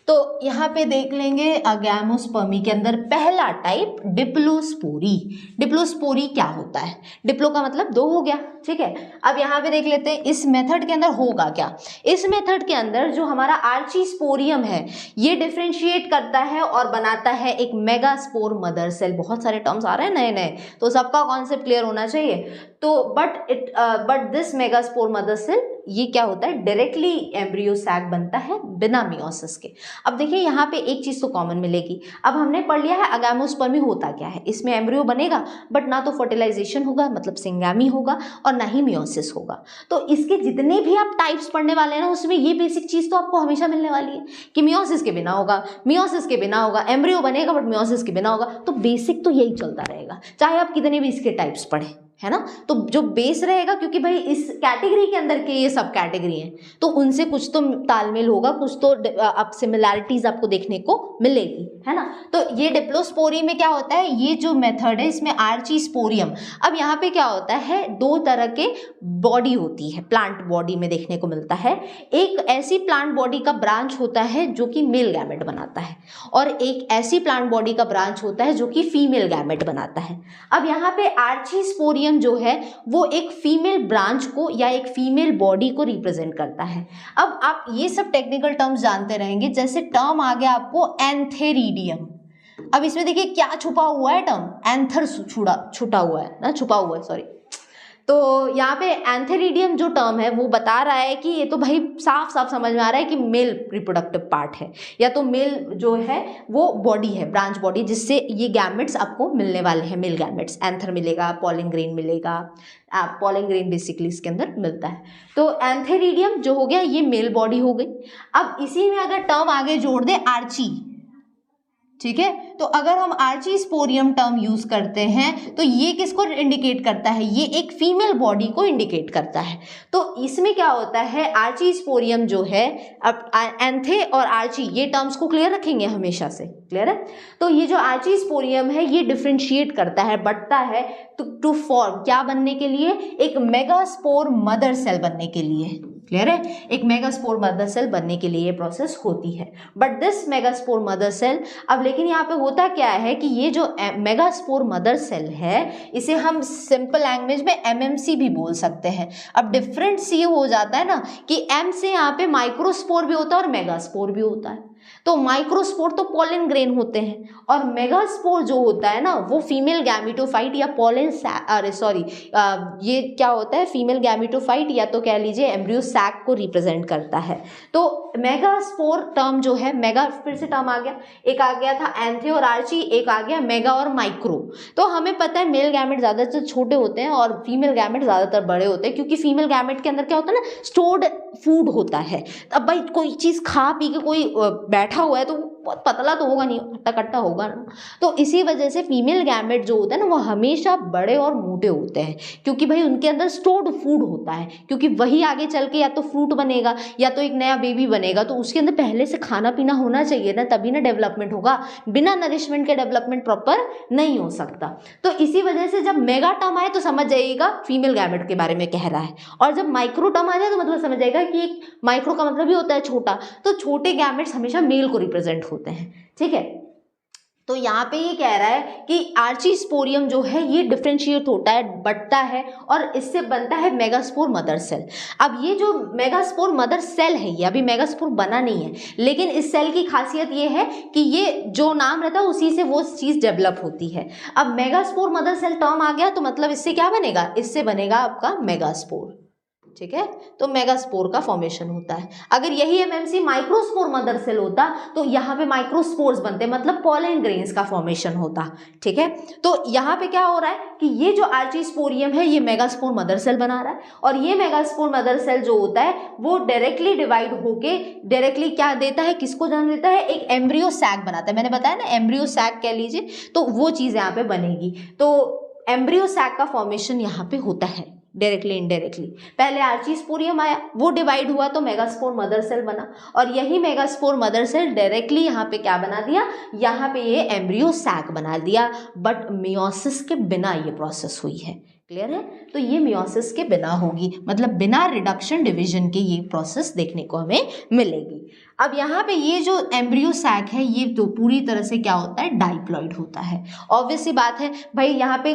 तो यहाँ पे देख लेंगे अगैमोस्पर्मी के अंदर पहला टाइप डिप्लोस्पोरी। डिप्लोस्पोरी क्या होता है? डिप्लो का मतलब 2 हो गया, ठीक है। अब यहाँ पे देख लेते हैं इस मेथड के अंदर होगा क्या। इस मेथड के अंदर जो हमारा आर्चीस्पोरियम है ये डिफ्रेंशिएट करता है और बनाता है एक मेगास्पोर मदर सेल। बहुत सारे टर्म्स आ रहे हैं नए नए, तो सबका कॉन्सेप्ट क्लियर होना चाहिए। तो but this megaspore mother cell ये क्या होता है, डायरेक्टली एम्ब्रियो सैक बनता है बिना मियोसिस के। अब देखिए यहाँ पे एक चीज तो कॉमन मिलेगी। अब हमने पढ़ लिया है अगैमोस्पर्मी होता क्या है। इसमें एम्ब्रियो बनेगा बट ना तो फर्टिलाइजेशन होगा मतलब सिंगैमी होगा और ना ही मियोसिस होगा। तो इसके जितने भी आप टाइप्स पढ़ने वाले हैं ना उसमें ये बेसिक चीज तो आपको हमेशा मिलने वाली है कि मियोसिस के बिना होगा, मियोसिस के बिना होगा, एम्ब्रियो बनेगा बट मियोसिस के बिना होगा। तो बेसिक तो यही चलता रहेगा चाहे आप कितने भी इसके टाइप्स पढ़ें, है ना। तो जो बेस रहेगा, क्योंकि भाई इस कैटेगरी के अंदर के ये सब कैटेगरी हैं तो उनसे कुछ तो तालमेल होगा, कुछ तो अब सिमिलैरिटीज आपको देखने को मिलेगी, है ना। तो ये डिप्लोस्पोरी में क्या होता है, ये जो मेथड है इसमें आर्चीस्पोरियम। अब यहाँ पे क्या होता है, 2 तरह के बॉडी होती है प्लांट बॉडी में देखने को मिलता है। एक ऐसी प्लांट बॉडी का ब्रांच होता है जो कि मेल गैमेट बनाता है और एक ऐसी प्लांट बॉडी का ब्रांच होता है जो कि फीमेल गैमेट बनाता है। अब यहाँ पे आर्चीस्पोरियम जो है वो एक फीमेल ब्रांच को या एक फीमेल बॉडी को रिप्रेजेंट करता है। अब आप ये सब टेक्निकल टर्म्स जानते रहेंगे, जैसे टर्म आ गया आपको एंथेरिडियम। अब इसमें देखिए क्या छुपा हुआ है, टर्म एंथर छुटा हुआ है ना, छुपा हुआ है सॉरी। तो यहाँ पे एंथेरिडियम जो टर्म है वो बता रहा है कि ये तो भाई साफ साफ समझ में आ रहा है कि मेल रिप्रोडक्टिव पार्ट है या तो मेल जो है वो बॉडी है, ब्रांच बॉडी, जिससे ये गैमेट्स आपको मिलने वाले हैं, मेल गैमेट्स। एंथर मिलेगा, पॉलिन ग्रेन मिलेगा, पॉलिन ग्रेन बेसिकली इसके अंदर मिलता है। तो एंथेरिडियम जो हो गया ये मेल बॉडी हो गई। अब इसी में अगर टर्म आगे जोड़ दे आर्ची, ठीक है, तो अगर हम आर्चीस्पोरियम टर्म यूज करते हैं तो ये किसको इंडिकेट करता है, ये एक फीमेल बॉडी को इंडिकेट करता है। तो इसमें क्या होता है, आर्चीस्पोरियम जो है, अब एंथे और आर्ची ये टर्म्स को क्लियर रखेंगे हमेशा से, क्लियर है। तो ये जो आर्चीस्पोरियम है ये डिफ्रेंशिएट करता है, बढ़ता है टू फॉर्म क्या बनने के लिए, एक मेगास्पोर मदर सेल बनने के लिए, क्लियर है। एक मेगास्पोर मदर सेल बनने के लिए ये प्रोसेस होती है। But this megaspore mother cell, अब लेकिन यहाँ पे होता क्या है कि ये जो मेगास्पोर मदर सेल है इसे हम सिंपल लैंग्वेज में एमएमसी भी बोल सकते हैं। अब डिफरेंस ये हो जाता है ना कि एम से यहाँ पे माइक्रोस्पोर भी होता है और मेगास्पोर भी होता है। तो माइक्रोस्पोर तो पॉलन ग्रेन होते हैं और मेगास्पोर जो होता है ना वो फीमेल गैमेटोफाइट या पॉलन ये क्या होता है, फीमेल गैमेटोफाइट या तो कह लीजिए एम्ब्रियो सैक को रिप्रेजेंट करता है। तो मेगास्पोर टर्म जो है, मेगा फिर से टर्म आ गया, एक आ गया था एंथे और आर्ची, एक आ गया मेगा और माइक्रो। तो हमें पता है मेल गैमेट ज्यादातर छोटे होते हैं और फीमेल गैमेट ज्यादातर बड़े होते हैं, क्योंकि फीमेल गैमेट के अंदर क्या होता है ना, स्टोर्ड फूड होता है। अब भाई कोई चीज खा पी के कोई बैठा हुआ है तो बहुत पतला तो होगा नहीं, हट्टा कट्टा होगा ना। तो इसी वजह से फीमेल गैमेट जो होता है ना वो हमेशा बड़े और मोटे होते हैं, क्योंकि भाई उनके अंदर स्टोर्ड फूड होता है, क्योंकि वही आगे चल के या तो फ्रूट बनेगा या तो एक नया बेबी बनेगा, तो उसके अंदर पहले से खाना पीना होना चाहिए ना, तभी ना डेवलपमेंट होगा। बिना नरिशमेंट के डेवलपमेंट प्रॉपर नहीं हो सकता। तो इसी वजह से जब मेगा टर्म आए तो समझ जाइएगा फीमेल गैमेट के बारे में कह रहा है, और जब माइक्रो टर्म आ जाए तो मतलब समझ जाएगा कि एक माइक्रो का मतलब ही होता है छोटा, तो छोटे गैमेट्स हमेशा मेल को रिप्रेजेंट होते हैं, ठीक है। तो यहाँ पे ये कह रहा है कि आर्चीस्पोरियम जो है ये डिफ्रेंशिएट होता है, बढ़ता है और इससे बनता है मेगास्पोर मदर सेल। अब ये जो मेगास्पोर मदर सेल है ये अभी मेगास्पोर बना नहीं है, लेकिन इस सेल की खासियत ये है कि ये जो नाम रहता है उसी से वो चीज़ डेवलप होती है। अब मेगास्पोर मदर सेल टर्म आ गया तो मतलब इससे क्या बनेगा, इससे बनेगा आपका मेगास्पोर, ठीक है, तो मेगास्पोर का फॉर्मेशन होता है। अगर यही एमएमसी माइक्रोस्पोर मदर सेल होता तो यहाँ पे माइक्रोस्पोर्स बनते, मतलब पॉलन ग्रेन्स का फॉर्मेशन होता, ठीक है। तो यहाँ पे क्या हो रहा है कि ये जो आर्चीस्पोरियम है ये मेगास्पोर मदर सेल बना रहा है, और ये मेगास्पोर मदर सेल जो होता है वो डायरेक्टली डिवाइड होके डायरेक्टली क्या देता है, किसको जन्म देता है, एक एम्ब्रियो सैक बनाता है। मैंने बताया ना, एम्ब्रियो सैक कह लीजिए, तो वो चीज़ यहाँ पे बनेगी। तो एम्ब्रियो सैक का फॉर्मेशन यहाँ पे होता है डायरेक्टली इनडायरेक्टली। पहले आर्चीस्पोरियम आया, वो डिवाइड हुआ तो मेगास्पोर मदर सेल बना, और यही मेगास्पोर मदर सेल डायरेक्टली यहाँ पे क्या बना दिया, यहाँ पे ये एम्ब्रियो सैक बना दिया। बट मियोसिस के बिना ये प्रोसेस हुई है, क्लियर है। तो ये मियोसिस के बिना होगी, मतलब बिना रिडक्शन डिवीजन के ये प्रोसेस देखने को हमें मिलेगी। अब यहाँ पे ये जो एम्ब्रियो सैक है ये तो पूरी तरह से क्या होता है, डाइप्लॉइड होता है। ऑब्वियस सी बात है भाई, यहाँ पे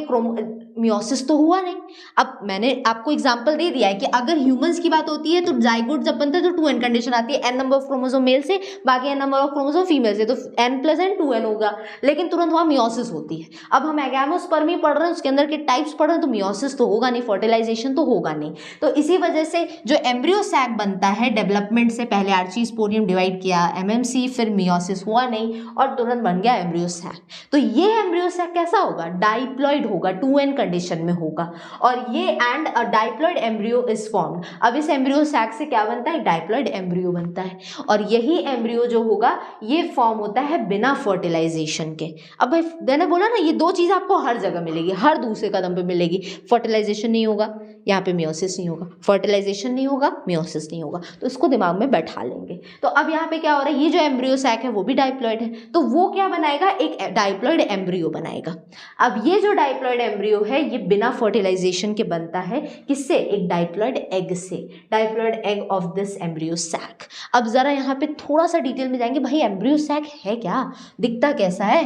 मियोसिस तो हुआ नहीं। अब मैंने आपको एग्जांपल दे दिया है कि अगर ह्यूमंस की बात होती है तो जाइगोट जब बनता है तो 2n कंडीशन आती है, n number of chromosome male से, बाकी n number of chromosome female से, तो n + n 2n होगा। लेकिन तुरंत वहाँ मियोसिस होती है। अब हम एगैमोस्पर्मी पढ़ रहे हैं, उसके अंदर के टाइप्स पढ़ रहे हैं, तो मियोसिस तो होगा नहीं, फर्टिलाइजेशन तो होगा नहीं। तो इसी वजह से जो एम्ब्रियो सैक बनता है डेवलपमेंट से पहले आर्चीस्पोरियम डिवाइड किया, एमएमसी, फिर मियोसिस हुआ नहीं और तुरंत बन गया एम्ब्रियो सैक। तो ये एम्ब्रियो सैक कैसा होगा, डाइप्लॉइड होगा, 2n कंडीशन में होगा, और ये and a diploid embryo is formed. अब इस एम्ब्रियो सैक से क्या बनता है, डाइप्लॉइड एम्ब्रियो बनता है, और यही एम्ब्रियो जो होगा ये फॉर्म होता है बिना फर्टिलाइजेशन के। अब भाई मैंने बोला ना, ये दो चीज़ आपको हर जगह मिलेगी, हर दूसरे कदम पे मिलेगी। फर्टिलाइजेशन नहीं होगा, यहाँ पे मियोसिस नहीं होगा, फर्टिलाइजेशन नहीं होगा, मियोसिस नहीं होगा, तो इसको दिमाग में बैठा लेंगे। तो अब यहाँ पे क्या हो रहा है, ये जो एम्ब्रियो सैक है वो भी डाइप्लॉइड है, तो वो क्या बनाएगा, एक डाइप्लॉइड एम्ब्रियो बनाएगा। अब ये जो डाइप्लॉइड एम्ब्रियो है ये बिना फर्टिलाइजेशन के बनता है, किससे, एक डाइप्लॉइड एग से, diploid egg of this embryo sac. अब जरा यहाँ पे थोड़ा सा डिटेल में जाएंगे, भाई एम्ब्रियो सैक है क्या, दिखता कैसा है।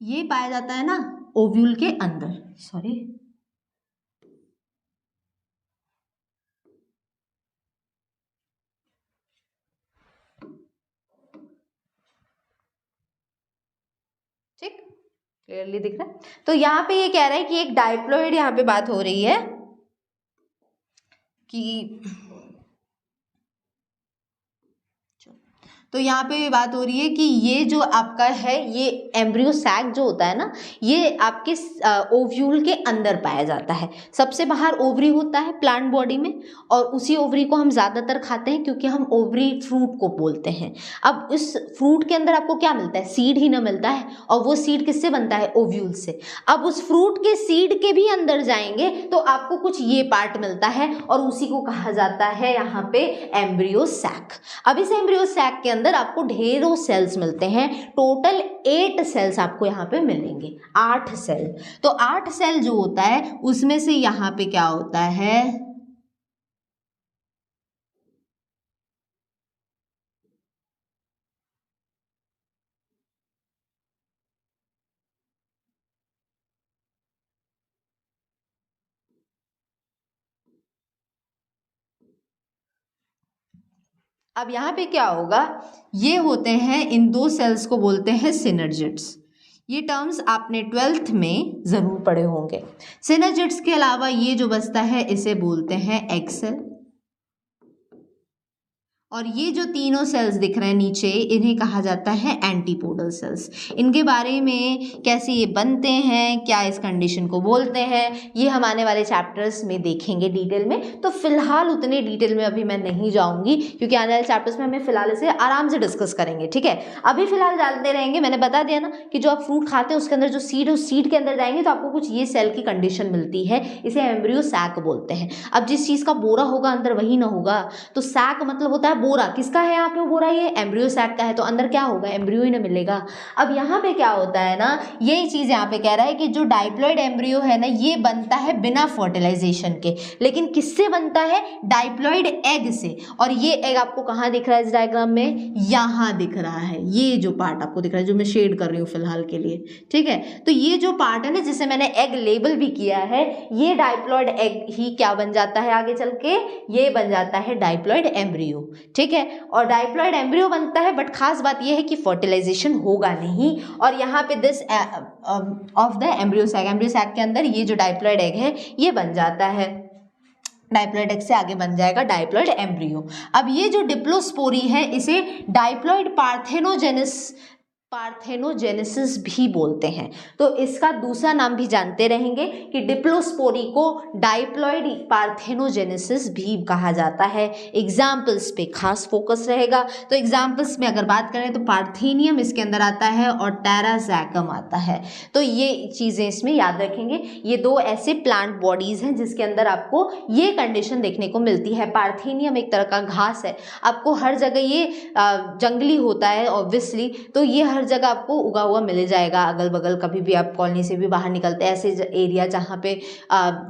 ये पाया जाता है ना ओव्यूल के अंदर, सॉरी ठीक, क्लियरली दिख रहा है। तो यहाँ पे ये कह रहा है कि एक डाइप्लॉइड, यहाँ पे बात हो रही है कि तो यहाँ पे ये बात हो रही है कि ये जो आपका है ये एम्ब्रियो सैक जो होता है ना, ये आपके ओव्यूल के अंदर पाया जाता है। सबसे बाहर ओवरी होता है प्लांट बॉडी में, और उसी ओवरी को हम ज़्यादातर खाते हैं क्योंकि हम ओवरी फ्रूट को बोलते हैं। अब इस फ्रूट के अंदर आपको क्या मिलता है, सीड ही ना मिलता है, और वो सीड किससे बनता है, ओव्यूल से। अब उस फ्रूट के सीड के भी अंदर जाएंगे तो आपको कुछ ये पार्ट मिलता है, और उसी को कहा जाता है यहाँ पे एम्ब्रियो सैक। अब इस एम्ब्रियो सैक के अंदर आपको ढेरों सेल्स मिलते हैं, टोटल 8 सेल्स आपको यहाँ पे मिलेंगे, 8 सेल। तो 8 सेल जो होता है उसमें से यहाँ पे क्या होता है, अब यहाँ पे क्या होगा, ये होते हैं, इन 2 सेल्स को बोलते हैं सिनर्जिड्स। ये टर्म्स आपने 12th में ज़रूर पढ़े होंगे। सिनर्जिड्स के अलावा ये जो बचता है इसे बोलते हैं एग सेल, और ये जो तीनों सेल्स दिख रहे हैं नीचे इन्हें कहा जाता है एंटीपोडल सेल्स। इनके बारे में कैसे ये बनते हैं, क्या इस कंडीशन को बोलते हैं, ये हम आने वाले चैप्टर्स में देखेंगे डिटेल में। तो फिलहाल उतने डिटेल में अभी मैं नहीं जाऊंगी क्योंकि आने वाले चैप्टर्स में हमें फिलहाल इसे आराम से डिस्कस करेंगे, ठीक है। अभी फिलहाल जानते रहेंगे, मैंने बता दिया ना कि जो आप फ्रूट खाते हैं उसके अंदर जो सीड है उस सीड के अंदर जाएंगे तो आपको कुछ ये सेल की कंडीशन मिलती है, इसे एम्ब्रियो सैक बोलते हैं। अब जिस चीज़ का बोरा होगा अंदर वही ना होगा, तो सैक मतलब होता है बोरा। किसका है यहाँ पे बोरा, ये एम्ब्रियो सैक का है, तो अंदर क्या होगा, एम्ब्रियो ही ना मिलेगा। अब यहाँ पे क्या होता है ना, यही चीज़ यहाँ पे कह रहा है कि जो डाइप्लॉइड एम्ब्रियो है ना ये बनता है बिना फर्टिलाइजेशन के, लेकिन किससे बनता है, डाइप्लॉइड एग से। और ये एग आपको कहाँ दिख रहा है इस डायग्राम में, यहाँ दिख रहा है, ये जो पार्ट आपको दिख रहा है जो मैं शेड कर रही हूँ फिलहाल के लिए, ठीक है। तो ये जो पार्ट है ना जिसे मैंने एग लेबल भी किया है, ये डाइप्लॉइड एग ही क्या बन जाता है आगे चल के, ये बन जाता है डाइप्लॉइड एम्ब्रियो, ठीक है। और डाइप्लॉइड एम्ब्रियो बनता है, बट खास बात यह है कि फर्टिलाइजेशन होगा नहीं। और यहाँ पे this of the embryo sac के अंदर ये जो डाइप्लॉइड एग है ये बन जाता है। डाइप्लॉइड एग से आगे बन जाएगा डाइप्लॉइड एम्ब्रियो। अब ये जो डिप्लोस्पोरी है इसे डाइप्लॉइड पार्थेनोजेनेसिस भी बोलते हैं। तो इसका दूसरा नाम भी जानते रहेंगे कि डिप्लोस्पोरी को डाइप्लॉइड पार्थेनोजेनेसिस भी कहा जाता है। एग्जाम्पल्स पे खास फोकस रहेगा। तो एग्जाम्पल्स में अगर बात करें तो पार्थेनियम इसके अंदर आता है और टेराजैकम आता है। तो ये चीज़ें इसमें याद रखेंगे। ये दो ऐसे प्लांट बॉडीज़ हैं जिसके अंदर आपको ये कंडीशन देखने को मिलती है। पार्थेनियम एक तरह का घास है, आपको हर जगह ये जंगली होता है ऑब्वियसली, तो ये हर जगह आपको उगा हुआ मिल जाएगा अगल बगल। कभी भी आप कॉलोनी से भी बाहर निकलते हैं, ऐसे एरिया जहाँ पे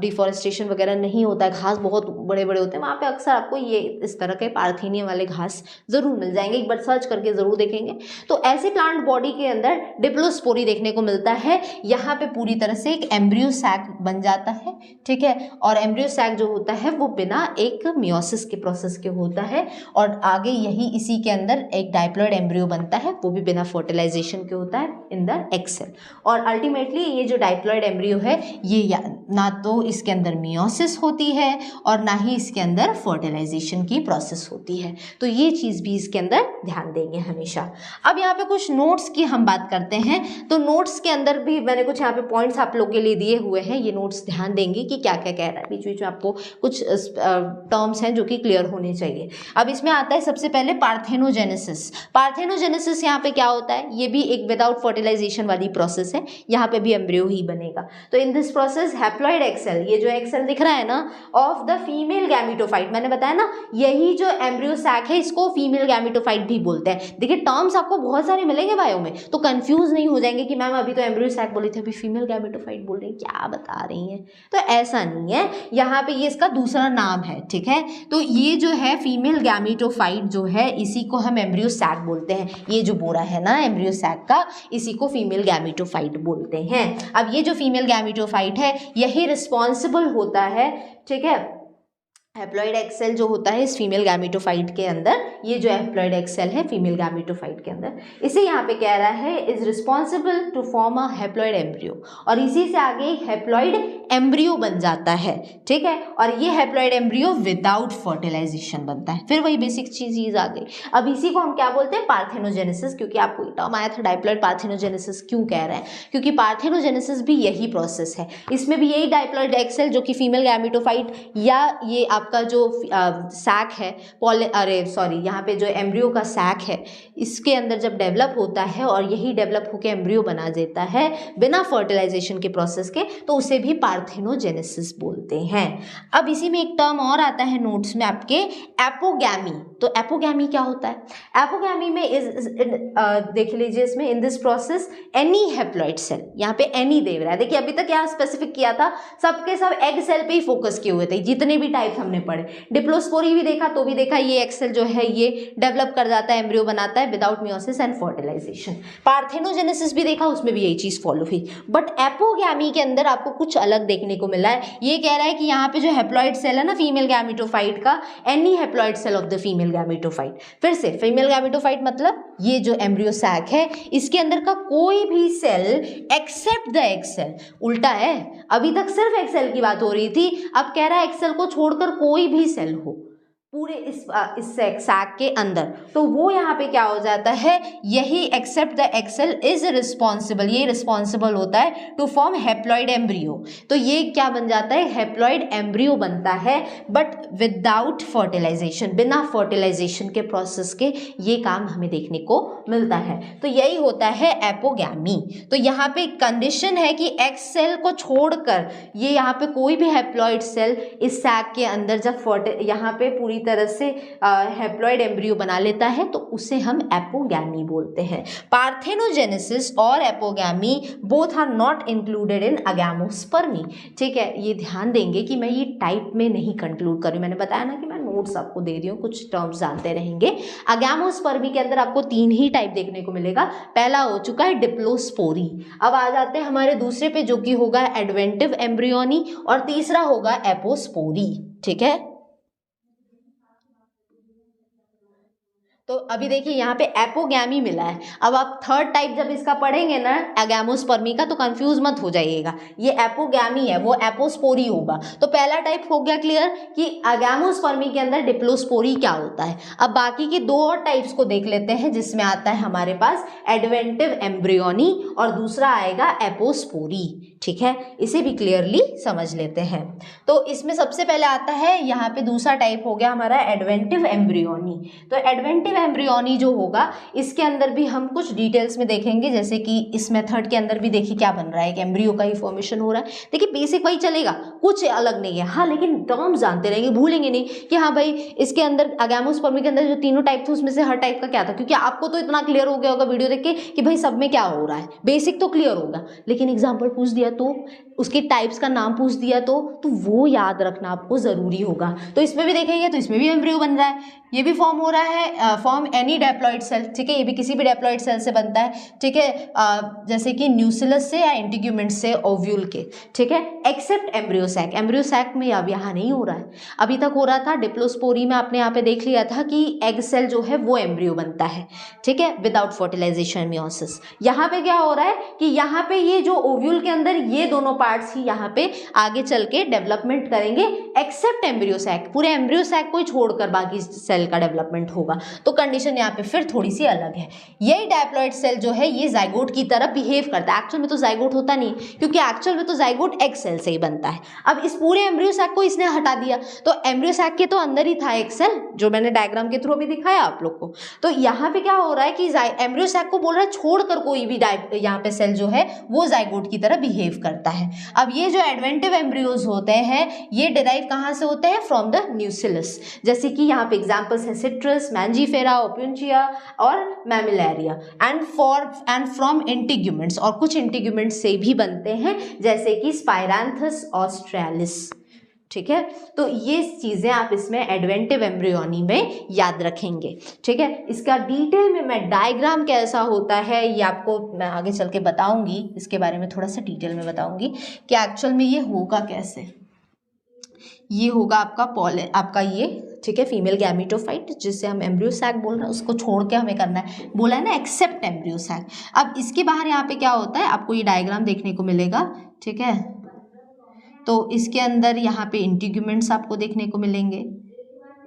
डिफॉरेस्टेशन वगैरह नहीं होता है, घास बहुत बड़े बड़े होते हैं, वहाँ पे अक्सर आपको ये इस तरह के पार्थेनियम वाले घास ज़रूर मिल जाएंगे। एक बार सर्च करके ज़रूर देखेंगे। तो ऐसे प्लांट बॉडी के अंदर डिप्लोस्पोरी देखने को मिलता है। यहाँ पे पूरी तरह से एक एम्ब्रियो सैक बन जाता है, ठीक है। और एम्ब्रियो सैक जो होता है वो बिना एक मियोसिस के प्रोसेस के होता है, और आगे यही इसी के अंदर एक डाइप्लॉइड एम्ब्रियो बनता है, वो भी बिना फर्टिलाइजेशन के होता है इन द एग सेल। और अल्टीमेटली ये जो डाइप्लॉइड एम्ब्रियो है ये ना तो इसके अंदर मियोसिस होती है और ना ही इसके अंदर फर्टिलाइजेशन की प्रोसेस होती है। तो ये चीज़ भी इसके अंदर ध्यान देंगे हमेशा। अब यहाँ पे कुछ नोट्स की हम बात करते हैं। तो नोट्स के अंदर भी मैंने कुछ यहाँ पे पॉइंट्स आप लोग के लिए दिए हुए हैं। ये नोट्स ध्यान देंगे कि क्या क्या कह रहा है। बीच बीच में आपको कुछ टर्म्स हैं जो कि क्लियर होने चाहिए। अब इसमें आता है सबसे पहले पार्थेनोजेनेसिस। पार्थेनोजेनेसिस यहाँ पे क्या होता है, ये भी एक विदाउट फर्टिलाइजेशन वाली प्रोसेस है। यहाँ पे भी एम्ब्रियो ही बनेगा। तो in this process haploid egg cell, ये जो एग सेल दिख रहा है ना ऑफ द फीमेल गैमेटोफाइट, मैंने बताया ना यही जो एम्ब्रियो सैक है इसको फीमेल गैमेटोफाइट भी बोलते हैं। देखिए टर्म्स आपको बहुत सारे मिलेंगे बायो में, तो कंफ्यूज नहीं हो जाएंगे कि मैम अभी तो एम्ब्रियो सैक बोली थी, अभी फीमेल गैमेटोफाइट बोल रही हैं, क्या बता रही हैं। तो ऐसा नहीं है, यहाँ पे ये इसका दूसरा नाम है, ठीक है। तो ये जो है फीमेल गैमेटोफाइट जो है इसी को हम एम्ब्रियो सैक बोलते हैं। ये जो बोरा है ना एम्ब्रियो सैक का, इसी को फीमेल गैमेटोफाइट बोलते हैं। अब ये जो फीमेल गैमेटोफाइट है यही रिस्पॉन्सिबल होता है, ठीक है। हैप्लॉइड एग सेल जो होता है इस फीमेल गैमेटोफाइट के अंदर, ये जो हैप्लॉइड एग सेल है फीमेल गैमेटोफाइट के अंदर, इसे यहाँ पे कह रहा है is responsible to form a haploid embryo, और इसी से आगे हैप्लॉइड एम्ब्रियो बन जाता है, ठीक है। और ये हैप्लॉइड एम्ब्रियो विदाउट फर्टिलाइजेशन बनता है। फिर वही बेसिक चीज आ गई। अब इसी को हम क्या बोलते हैं, पार्थेनोजेनेसिस। क्योंकि आपको टर्म आया था डाइप्लॉइड पार्थेनोजेनेसिस, क्यों कह रहे हैं, क्योंकि पार्थेनोजेनेसिस भी यही प्रोसेस है। इसमें भी यही डाइप्लॉइड एग सेल जो कि फीमेल गैमेटोफाइट या ये आपका जो सैक है यहाँ पे जो एम्ब्रियो का सैक है इसके अंदर जब डेवलप होता है और यही डेवलप होकर एम्ब्रियो बना देता है बिना फर्टिलाइजेशन के प्रोसेस के, तो उसे भी पार्थेनोजेनेसिस बोलते हैं। अब इसी में एक टर्म और आता है नोट्स में आपके, एपोगैमी। तो एपोगैमी क्या होता है, एपोगैमी में देख लीजिए इसमें in this process any haploid cell, यहाँ पे एनी दे रहा है। देखिए अभी तक यहाँ स्पेसिफिक किया था, सबके सब एग सेल पे ही फोकस किए हुए थे जितने भी टाइप्स हमने पढ़े। डिप्लोस्पोरी भी देखा तो भी देखा ये एग सेल जो है ये डेवलप कर जाता है, एम्ब्रियो बनाता है without meiosis and fertilisation. Parthenogenesis भी देखा, उसमें भी यही चीज फॉलो हुई। बट एपोगैमी के अंदर आपको कुछ अलग देखने को मिला है। ये कह रहा है कि यहाँ पे जो हैप्लॉइड सेल है ना फीमेल गैमेटोफाइट का, any haploid cell of the female gametophyte. फिर से फीमेल गैमेटोफाइट मतलब ये जो एम्ब्रियो सैक है इसके अंदर का कोई भी cell except the egg cell. उल्टा है, अभी तक सिर्फ एग सेल की बात हो रही थी, अब कह रहा है एग सेल को छोड़कर कोई भी सेल हो पूरे इस सैक के अंदर, तो वो यहाँ पे क्या हो जाता है, यही except the egg cell is responsible, ये रिस्पॉन्सिबल होता है टू फॉर्म हैप्लॉइड एम्ब्रियो। तो ये क्या बन जाता है, हैप्लॉइड एम्ब्रियो बनता है, बट विदाउट फर्टिलाइजेशन, बिना फर्टिलाइजेशन के प्रोसेस के ये काम हमें देखने को मिलता है। तो यही होता है एपोगैमी। तो यहाँ पे कंडीशन है कि एग सेल को छोड़कर ये यहाँ पे कोई भी हैप्लॉइड सेल इस सैक के अंदर जब यहाँ पे पूरी तरह से हैप्लॉइड एम्ब्रियो बना लेता है तो उसे हम एपोगैमी बोलते हैं। पार्थेनोजेनेसिस और apogamy both are not included in agamospermy, ठीक है। ये ध्यान देंगे कि मैं ये टाइप में नहीं कंक्लूड कर रही हूँ, मैंने बताया ना कि मैं नोट्स आपको दे रही हूँ, कुछ टर्म्स जानते रहेंगे। अगैमोस्पर्मी के अंदर आपको 3 ही टाइप देखने को मिलेगा। पहला हो चुका है डिप्लोस्पोरी। अब आ जाते हैं हमारे दूसरे पे जो कि होगा एडवेंटिव एम्ब्रियोनी, और तीसरा होगा एपोस्पोरी, ठीक है। तो अभी देखिए यहाँ पे एपोगैमी मिला है। अब आप थर्ड टाइप जब इसका पढ़ेंगे ना एगैमोस्पर्मी का, तो कंफ्यूज मत हो जाइएगा, ये एपोगैमी है, वो एपोस्पोरी होगा। तो पहला टाइप हो गया क्लियर कि एगैमोस्पर्मी के अंदर डिप्लोस्पोरी क्या होता है। अब बाकी के दो और टाइप्स को देख लेते हैं, जिसमें आता है हमारे पास एडवेंटिव एम्ब्रियोनी और दूसरा आएगा एपोस्पोरी। ठीक है, इसे भी क्लियरली समझ लेते हैं। तो इसमें सबसे पहले आता है यहाँ पे दूसरा टाइप हो गया हमारा एडवेंटिव एम्ब्रियोनी। तो एडवेंटिव एम्ब्रियोनी जो होगा इसके अंदर भी हम कुछ डिटेल्स में देखेंगे, जैसे कि इस मेथड के अंदर भी देखिए क्या बन रहा है, एक एम्ब्रियो का ही फॉर्मेशन हो रहा है। देखिए बेसिक वही चलेगा, कुछ अलग नहीं है। हाँ, लेकिन टर्म्स जानते रहेंगे, भूलेंगे नहीं कि हाँ भाई इसके अंदर एगैमोस्पर्मी के अंदर जो तीनों टाइप थे उसमें से हर टाइप का क्या था, क्योंकि आपको तो इतना क्लियर हो गया होगा वीडियो देख के कि भाई सब में क्या हो रहा है, बेसिक तो क्लियर होगा। लेकिन एग्जाम्पल पूछ दिया तो, उसके टाइप्स का नाम पूछ दिया तो वो याद रखना आपको जरूरी होगा। तो इसमें भी देखेंगे तो इसमें भी एम्ब्रियो बन रहा है, ये भी फॉर्म हो रहा है, फॉर्म एनी डेप्लॉइड सेल। ठीक है, ये भी किसी भी डेप्लॉइड सेल से बनता है। ठीक है, जैसे कि न्यूसिलस से या इंटीग्यूमेंट से ओव्यूल के। ठीक है, एक्सेप्ट एम्ब्रियोसैक। एम्ब्रियोसैक में अब यहाँ नहीं हो रहा है, अभी तक हो रहा था डिप्लोस्पोरी में, आपने यहाँ पे देख लिया था कि एग सेल जो है वो एम्ब्रियो बनता है। ठीक है, विदाउट फर्टिलाइजेशन मियोसिस। यहाँ पे क्या हो रहा है कि यहाँ पे ये जो ओव्यूल के अंदर ये दोनों पार्ट्स ही यहाँ पे आगे चल के डेवलपमेंट करेंगे, एक्सेप्ट एम्ब्रियोसैक। पूरे एम्ब्रियोसैक को ही छोड़कर बाकी सेल का डेवलपमेंट होगा। तो कंडीशन यहाँ पे फिर थोड़ी सी अलग है। यही डायप्लॉइड सेल जो है ये जाइगोट की तरह बिहेव करता है। एक्चुअल में तो जाइगोट होता नहीं, क्योंकि एक्चुअल में तो जाइगोट एग सेल से ही बनता है। अब इस पूरे एम्ब्रियोसैक को इसने हटा दिया, तो एम्ब्रियोसैक के तो अंदर ही था एक सेल, जो मैंने डायग्राम के थ्रू भी दिखाया आप लोग को। तो यहाँ पे क्या हो रहा है कि एम्ब्रियोसैक को बोल रहा है छोड़कर कोई भी यहाँ पे सेल जो है वो जाइगोट की तरह बिहेव करता है। अब ये जो एडवेंटिव एम्ब्रियोज होते हैं ये डिराइव कहाँ से होते हैं? From the न्यूसिलस। जैसे कि यहाँ पे एग्जांपल्स है सिट्रस, मैंजीफेरा, ओपियंचिया और मैमिलेरिया। एंड फ्रॉम इंटीग्यूमेंट्स, और कुछ इंटीग्यूमेंट्स से भी बनते हैं, जैसे कि स्पाइरैंथस ऑस्ट्रेलिस। ठीक है, तो ये चीज़ें आप इसमें एडवेंटिव एम्ब्रियोनी में याद रखेंगे। ठीक है, इसका डिटेल में मैं डायग्राम कैसा होता है ये आपको मैं आगे चल के बताऊंगी, इसके बारे में थोड़ा सा डिटेल में बताऊंगी कि एक्चुअल में ये होगा कैसे। ये होगा आपका ये, ठीक है, फीमेल गैमेटोफाइट, जिससे हम एम्ब्रियोसैक बोल रहे हैं, उसको छोड़ के हमें करना है, बोला है ना एक्सेप्ट एम्ब्रियोसैक। अब इसके बाहर यहाँ पे क्या होता है, आपको ये डायग्राम देखने को मिलेगा। ठीक है, तो इसके अंदर यहाँ पे इंटीग्यूमेंट्स आपको देखने को मिलेंगे।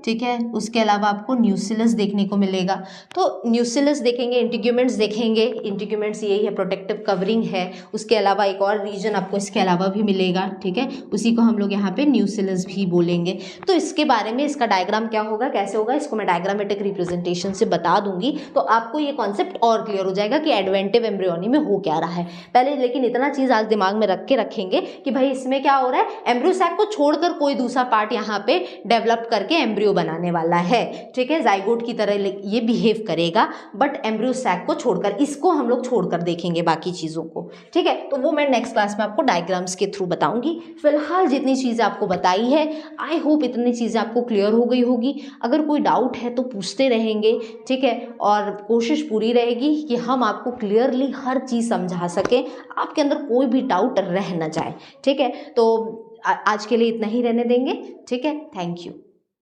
ठीक है, उसके अलावा आपको न्यूसिलस देखने को मिलेगा। तो न्यूसिलस देखेंगे, इंटीग्यूमेंट्स देखेंगे। इंटीग्यूमेंट्स यही है, प्रोटेक्टिव कवरिंग है। उसके अलावा एक और रीजन आपको इसके अलावा भी मिलेगा। ठीक है, उसी को हम लोग यहाँ पे न्यूसिलस भी बोलेंगे। तो इसके बारे में इसका डायग्राम क्या होगा, कैसे होगा, इसको मैं डायग्रामेटिक रिप्रेजेंटेशन से बता दूंगी, तो आपको ये कॉन्सेप्ट और क्लियर हो जाएगा कि एडवेंटिव एम्ब्रियोनी में हो क्या रहा है पहले। लेकिन इतना चीज़ आज दिमाग में रख के रखेंगे कि भाई इसमें क्या हो रहा है, एम्ब्रियोसैक को छोड़कर कोई दूसरा पार्ट यहाँ पे डेवलप करके एम्ब्रियो बनाने वाला है। ठीक है, जाइगोट की तरह ये बिहेव करेगा, बट एम्ब्रियोसैक को छोड़कर, इसको हम लोग छोड़कर देखेंगे बाकी चीज़ों को। ठीक है, तो वो मैं नेक्स्ट क्लास में आपको डायग्राम्स के थ्रू बताऊंगी। फिलहाल जितनी चीज़ें आपको बताई है, आई होप इतनी चीज़ें आपको क्लियर हो गई होगी। अगर कोई डाउट है तो पूछते रहेंगे। ठीक है, और कोशिश पूरी रहेगी कि हम आपको क्लियरली हर चीज़ समझा सकें, आपके अंदर कोई भी डाउट रह न जाए। ठीक है, तो आज के लिए इतना ही रहने देंगे। ठीक है, थैंक यू।